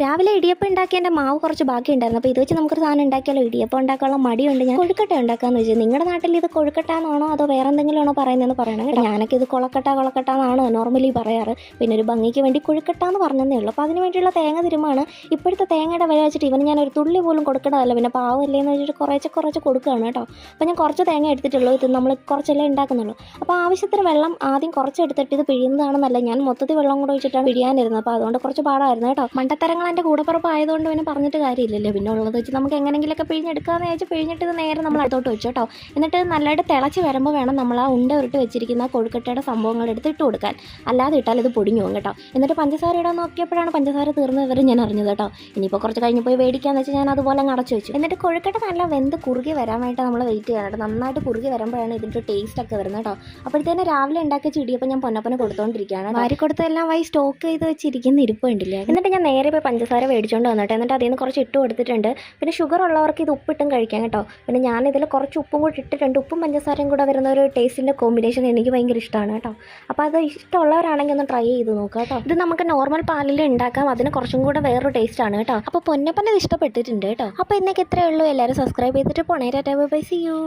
രാവിലെ ഇടിയപ്പം ഉണ്ടാക്കിയതിൻ്റെ മാവ് കുറച്ച് ബാക്കി ഉണ്ടായിരുന്നു. അപ്പോൾ ഇത് വെച്ച് നമുക്കൊരു സാധനം ഉണ്ടാക്കിയാലോ. ഇടിയപ്പം ഉണ്ടാക്കാനുള്ള മടിയുണ്ട്. ഞാൻ കൊഴുക്കട്ട ഉണ്ടാക്കാമെന്ന് വെച്ചാൽ. നിങ്ങളുടെ നാട്ടിൽ ഇത് കൊഴുക്കട്ട എന്നാണോ അതോ വേറെ എന്തെങ്കിലും ആണോ പറയുന്നതെന്ന് പറയണം. ഞാനൊക്കെ ഇത് കൊളക്കട്ട എന്നാണ് നോർമലി പറയാറ്. പിന്നെ ഒരു ഭംഗിക്ക് വേണ്ടി കൊഴുക്കട്ട എന്ന് പറഞ്ഞതേ ഉള്ളൂ. അപ്പോൾ അതിന് വേണ്ടിയുള്ള തേങ്ങ തിരുമാണ്. ഇപ്പോഴത്തെ തേങ്ങയുടെ വില വെച്ചിട്ട് ഇവന് ഞാൻ ഒരു തുള്ളി പോലും കൊടുക്കണമല്ല. പിന്നെ പാവല്ലേ എന്ന് വെച്ചിട്ട് കുറച്ച് കൊടുക്കുകയാണ് കേട്ടോ. അപ്പോൾ ഞാൻ കുറച്ച് തേങ്ങ എടുത്തിട്ടുള്ളൂ. ഇത് നമ്മൾ കുറച്ചല്ലേ ഉണ്ടാക്കുന്നുള്ളൂ. അപ്പോൾ ആവശ്യത്തിന് വെള്ളം ആദ്യം കുറച്ച് എടുത്തിട്ട് ഇത് പിഴിയുന്നതാണെന്നല്ല, ഞാൻ മൊത്തത്തിൽ വെള്ളം കൂടെ ഒഴിച്ചിട്ടാണ് പിഴിയാനിരുന്നത്. അപ്പോൾ അതുകൊണ്ട് കുറച്ച് പാടായിരുന്നു കേട്ടോ. മണ്ടത്തരങ്ങൾ എൻ്റെ കൂടപ്പുറപ്പ് ആയതുകൊണ്ട് പിന്നെ പറഞ്ഞിട്ട് കാര്യമില്ലല്ലോ. പിന്നെ ഉള്ളത് വെച്ച് നമുക്ക് എങ്ങനെയെങ്കിലൊക്കെ പിഴിഞ്ഞെടുക്കാമെന്ന് വെച്ചാൽ പിഴിഞ്ഞിട്ട് ഇത് നേരെ നമ്മൾ അടുത്തോട്ട് വെച്ചു കേട്ടോ. എന്നിട്ട് നല്ലതായിട്ട് തിളച്ച് വരുമ്പോൾ വേണം നമ്മൾ ആ ഉണ്ട ഉരുട്ട് വെച്ചിരിക്കുന്ന കൊഴുക്കട്ടയുടെ സംഭവങ്ങൾ എടുത്ത് ഇട്ട് കൊടുക്കാൻ. അല്ലാതെ ഇട്ടാൽ ഇത് പൊടിഞ്ഞു പോകും കേട്ടോ. എന്നിട്ട് പഞ്ചസാര ഇടാൻ നോക്കിയപ്പോഴാണ് പഞ്ചസാര തീർന്നത് വരെ ഞാൻ അറിഞ്ഞത് കേട്ടോ. ഇനിയിപ്പോൾ കുറച്ച് കഴിഞ്ഞ് പോയി മേടിക്കാമെന്ന് വെച്ചാൽ ഞാൻ അതുപോലെ അടച്ചു വെച്ചു. എന്നിട്ട് കൊഴുക്കട്ട നല്ല വെന്ത് കുറുകി വരാനായിട്ട് നമ്മൾ വെയിറ്റ് ചെയ്യാൻ കേട്ടോ. നന്നായിട്ട് കുറുകി വരുമ്പോഴാണ് ഇതിൻ്റെ ടേസ്റ്റ് ഒക്കെ വരുന്നത് കേട്ടോ. അപ്പോഴത്തേന് രാവിലെ ഉണ്ടാക്കിയ ചിടിയപ്പോൾ ഞാൻ പൊന്നപ്പനെ കൊടുത്തുകൊണ്ടിരിക്കുകയാണ്. വാരി കൊടുത്തെല്ലാം വായി സ്റ്റോക്ക് ചെയ്ത് വെച്ചിരിക്കുന്ന ഇരിപ്പ് ഉണ്ടല്ലേ. എന്നിട്ട് ഞാൻ നേരെ പോയി പഞ്ചസാര മേടിച്ചുകൊണ്ട് വന്നിട്ട് എന്നിട്ട് അതിൽ നിന്ന് കുറച്ച് ഇട്ട് കൊടുത്തിട്ടുണ്ട്. പിന്നെ ഷുഗർ ഉള്ളവർക്ക് ഇത് ഉപ്പിട്ടും കഴിക്കാം കേട്ടോ. പിന്നെ ഞാനിതിൽ കുറച്ച് ഉപ്പും കൂടി ഇട്ടിട്ടുണ്ട്. ഉപ്പും പഞ്ചസാരയും കൂടെ വരുന്ന ഒരു ടേസ്റ്റിൻ്റെ കോമ്പിനേഷൻ എനിക്ക് ഭയങ്കര ഇഷ്ടമാണ് കേട്ടോ. അപ്പോൾ അത് ഇഷ്ടമുള്ളവരാണെങ്കിൽ ഒന്ന് ട്രൈ ചെയ്ത് നോക്കാം കേട്ടോ. ഇത് നമുക്ക് നോർമൽ പാലിൽ ഉണ്ടാക്കാം. അതിന് കുറച്ചും കൂടെ വേറൊരു ടേസ്റ്റാണ് കേട്ടോ. അപ്പോൾ പൊന്നപ്പനെ ഇത് ഇഷ്ടപ്പെട്ടിട്ടുണ്ട് കേട്ടോ. അപ്പോൾ ഇന്നേക്ക് ഇത്രയേ ഉള്ളൂ. എല്ലാവരും സബ്സ്ക്രൈബ് ചെയ്തിട്ട് പോണേ. Tata bye bye, see U.